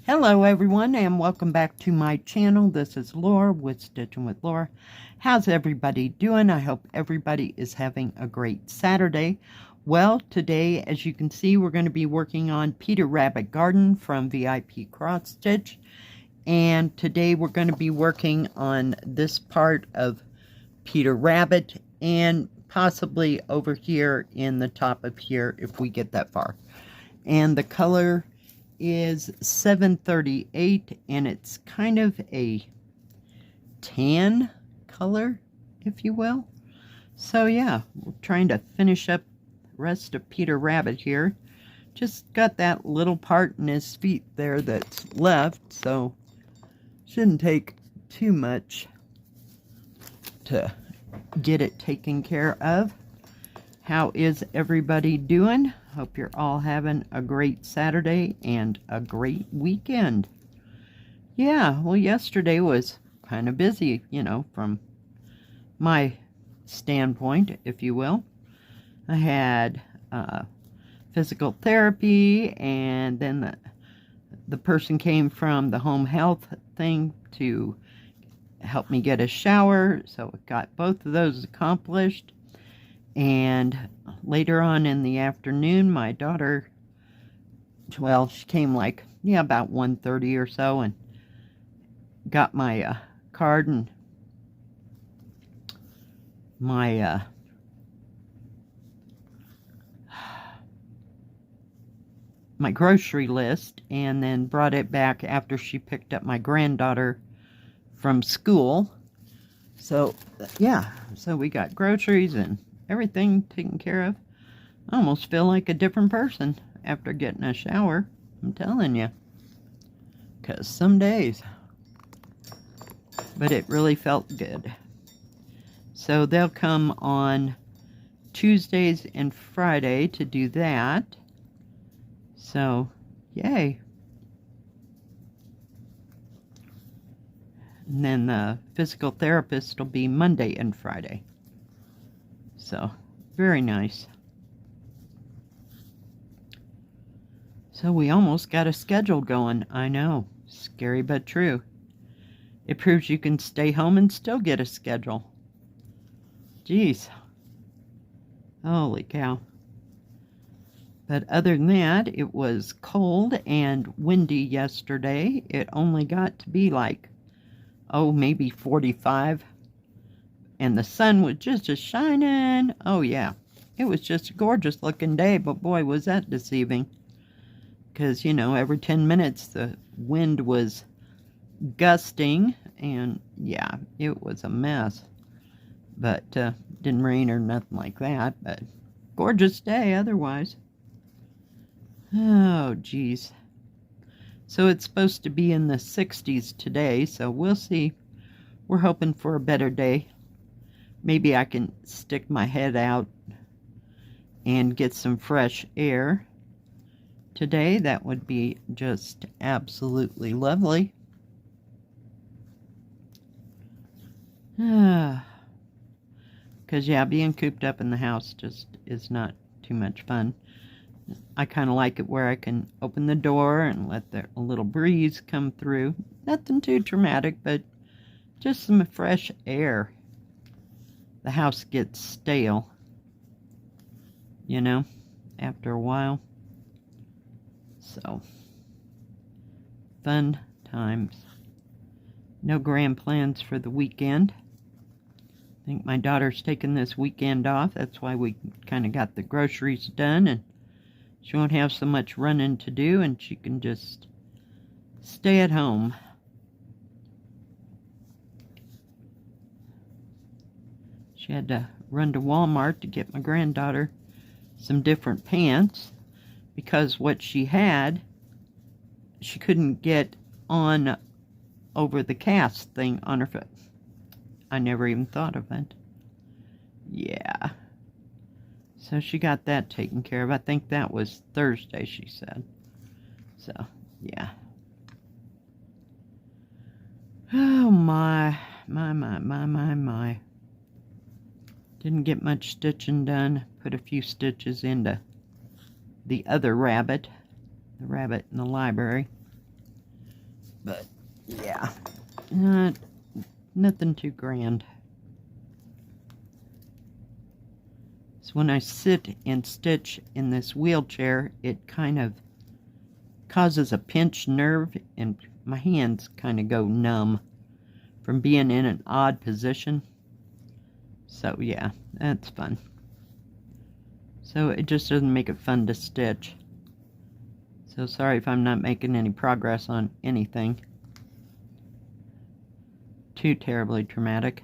Hello everyone and welcome back to my channel. This is Lora with Stitchin with Lora. How's everybody doing? I hope everybody is having a great Saturday. Well, today, as you can see, we're going to be working on Peter Rabbit Garden from VIPCrossStitch. And today we're going to be working on this part of Peter Rabbit and possibly over here in the top of here if we get that far. And the color is 738 and it's kind of a tan color, if you will. So yeah, we're trying to finish up the rest of Peter Rabbit here. Just got that little part in his feet there that's left, so shouldn't take too much to get it taken care of. How is everybody doing? Hope you're all having a great Saturday and a great weekend. Yeah, well, yesterday was kind of busy, you know, from my standpoint, if you will. I had physical therapy, and then the person came from the home health thing to help me get a shower, so I got both of those accomplished. And later on in the afternoon, my daughter, well, she came like, yeah, about 1:30 or so, and got my card and my my grocery list, and then brought it back after she picked up my granddaughter from school. So yeah, so we got groceries and everything taken care of. I almost feel like a different person after getting a shower, I'm telling you. Because some days. But it really felt good. So they'll come on Tuesdays and Friday to do that. So, yay. And then the physical therapist will be Monday and Friday. So, very nice. So we almost got a schedule going. I know. Scary but true. It proves you can stay home and still get a schedule. Jeez. Holy cow. But other than that, it was cold and windy yesterday. It only got to be like, oh, maybe 45. And the sun was just shining. Oh, yeah. It was just a gorgeous looking day, but boy, was that deceiving. Because, you know, every 10 minutes the wind was gusting. And, yeah, it was a mess. But didn't rain or nothing like that. But gorgeous day otherwise. Oh, geez. So it's supposed to be in the 60s today, so we'll see. We're hoping for a better day. Maybe I can stick my head out and get some fresh air today. That would be just absolutely lovely. Because, yeah, being cooped up in the house just is not too much fun. I kind of like it where I can open the door and let a little breeze come through. Nothing too traumatic, but just some fresh air. The house gets stale, you know, after a while. So, fun times. No grand plans for the weekend. I think my daughter's taking this weekend off. That's why we kind of got the groceries done, and she won't have so much running to do, and she can just stay at home. She had to run to Walmart to get my granddaughter some different pants, because what she had, she couldn't get on over the cast thing on her foot. I never even thought of it. Yeah. So she got that taken care of. I think that was Thursday, she said. So, yeah. Oh, my. Didn't get much stitching done. Put a few stitches into the other rabbit. The rabbit in the library. But yeah, nothing too grand. So when I sit and stitch in this wheelchair, it kind of causes a pinched nerve, and my hands kind of go numb from being in an odd position. So yeah, that's fun. So it just doesn't make it fun to stitch. So sorry if I'm not making any progress on anything too terribly traumatic.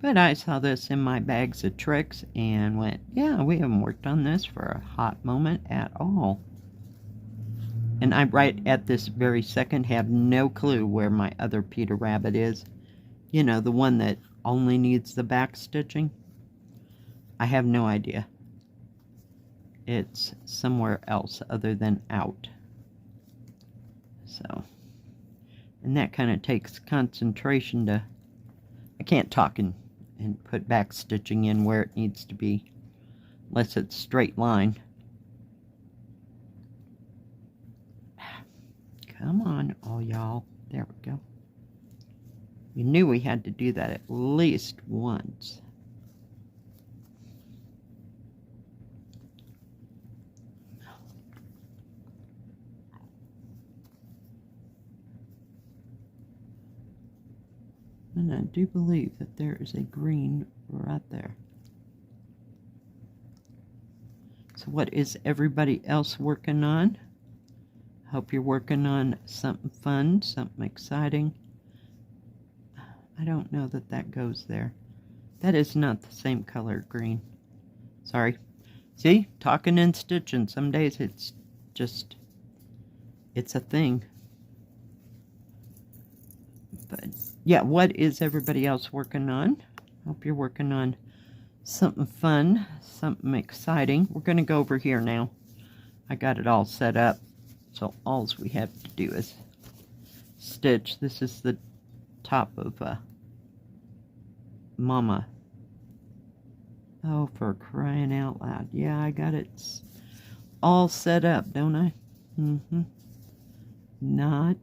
But I saw this in my bags of tricks and went, yeah, we haven't worked on this for a hot moment at all. And I, right at this very second, have no clue where my other Peter Rabbit is. You know, the one that only needs the back stitching. I have no idea. It's somewhere else other than out. So, and that kind of takes concentration to, I can't talk and put back stitching in where it needs to be, unless it's straight line. Come on, all y'all. There we go. We knew we had to do that at least once. And I do believe that there is a green right there. So what is everybody else working on? Hope you're working on something fun, something exciting. I don't know that that goes there. That is not the same color green. Sorry. See? Talking and stitching. Some days it's just, it's a thing. But yeah, what is everybody else working on? Hope you're working on something fun, something exciting. We're going to go over here now. I got it all set up. So all we have to do is stitch. This is the top of Mama. Oh, for crying out loud. Yeah, I got it all set up, don't I? Not.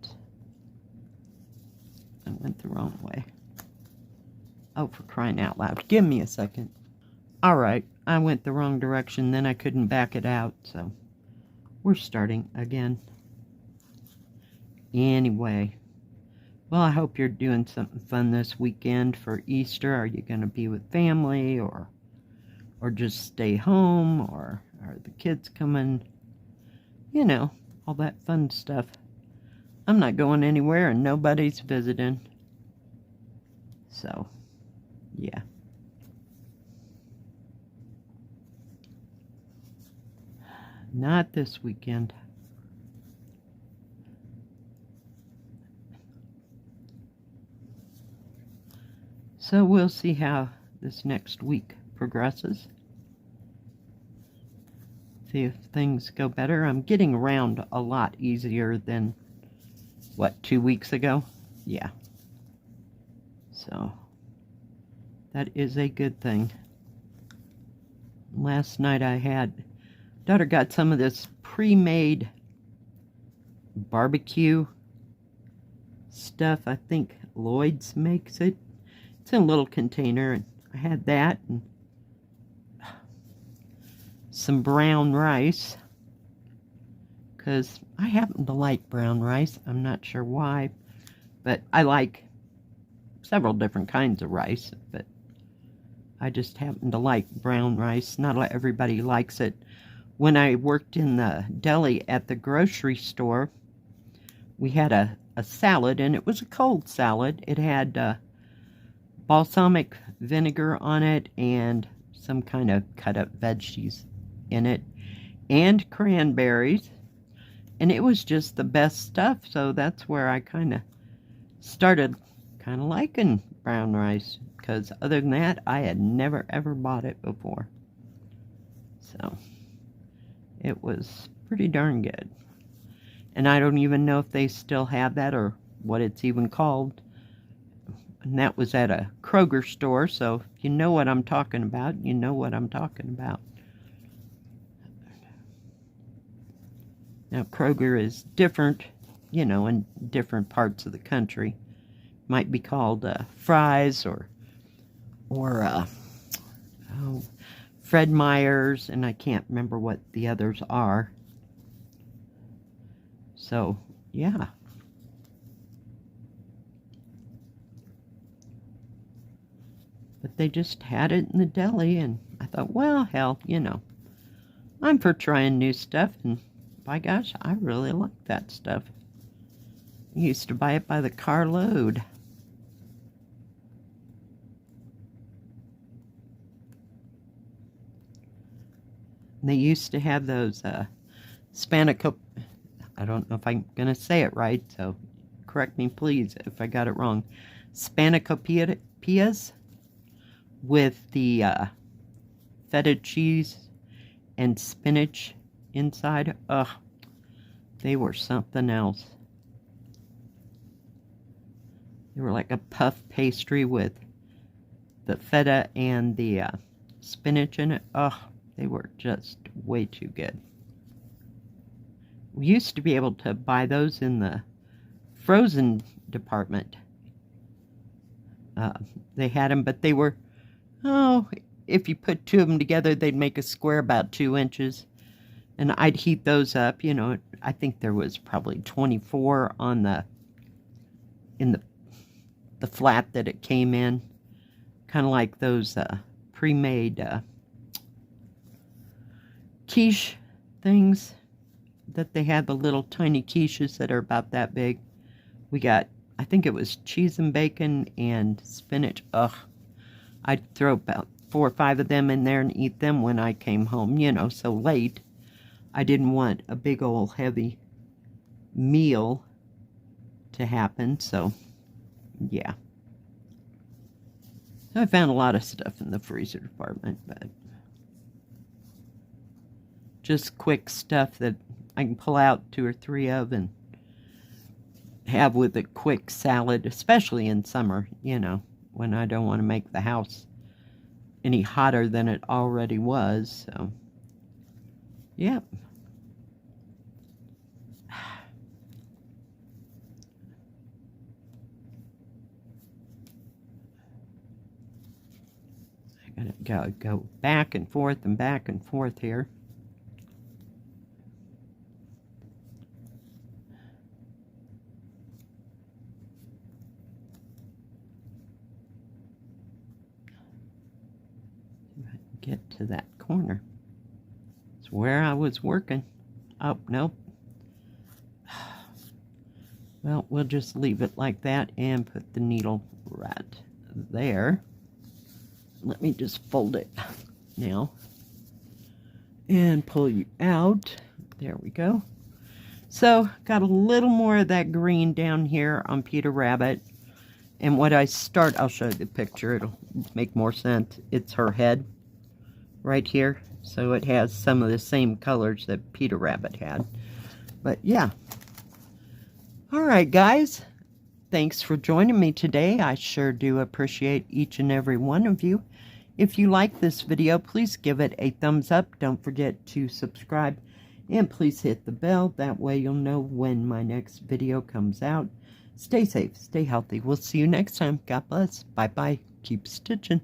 I went the wrong way. Oh, for crying out loud. Give me a second. Alright, I went the wrong direction, then I couldn't back it out, so we're starting again. Anyway, well, I hope you're doing something fun this weekend for Easter. Are you going to be with family, or just stay home, or are the kids coming? You know, all that fun stuff. I'm not going anywhere and nobody's visiting. So, yeah. Not this weekend. So we'll see how this next week progresses. See if things go better. I'm getting around a lot easier than, what, 2 weeks ago? Yeah. So, that is a good thing. Last night daughter got some of this pre-made barbecue stuff. I think Lloyd's makes it. It's in a little container, and I had that and some brown rice, because I happen to like brown rice. I'm not sure why, but I like several different kinds of rice, but I just happen to like brown rice. Not everybody likes it. When I worked in the deli at the grocery store, we had a salad, and it was a cold salad. It had balsamic vinegar on it and some kind of cut up veggies in it, and cranberries, and it was just the best stuff. So that's where I kind of started kind of liking brown rice, because other than that, I had never ever bought it before. So it was pretty darn good. And I don't even know if they still have that or what it's even called. And that was at a Kroger store, so if you know what I'm talking about, you know what I'm talking about. Now, Kroger is different, you know, in different parts of the country. Might be called Fry's or Fred Meyer's, and I can't remember what the others are. So, yeah. But they just had it in the deli, and I thought, well, hell, you know, I'm for trying new stuff, and by gosh, I really like that stuff. I used to buy it by the carload. And they used to have those Spanico, I don't know if I'm going to say it right, so correct me please if I got it wrong. Spanakoppias with the feta cheese and spinach inside. Ugh, they were something else. They were like a puff pastry with the feta and the spinach in it. Ugh, they were just way too good. We used to be able to buy those in the frozen department. They had them, but they were, oh, if you put two of them together, they'd make a square about 2 inches. And I'd heat those up, you know, I think there was probably 24 on in the flat that it came in. Kind of like those pre-made quiche things that they had, the little tiny quiches that are about that big. We got, I think it was cheese and bacon and spinach. Ugh, I'd throw about 4 or 5 of them in there and eat them when I came home, you know, so late. I didn't want a big old heavy meal to happen, so yeah. I found a lot of stuff in the freezer department, but just quick stuff that I can pull out 2 or 3 of and have with a quick salad, especially in summer, you know, when I don't want to make the house any hotter than it already was. So, yep. I gotta go back and forth here. Get to that corner. It's where I was working. Oh, nope. Well, we'll just leave it like that and put the needle right there. Let me just fold it now and pull you out. There we go. So, got a little more of that green down here on Peter Rabbit. And what I start, I'll show you the picture. It'll make more sense. It's her head right here. So it has some of the same colors that Peter Rabbit had. But yeah. Alright guys. Thanks for joining me today. I sure do appreciate each and every one of you. If you like this video, please give it a thumbs up. Don't forget to subscribe. And please hit the bell. That way you'll know when my next video comes out. Stay safe. Stay healthy. We'll see you next time. God bless. Bye-bye. Keep stitching.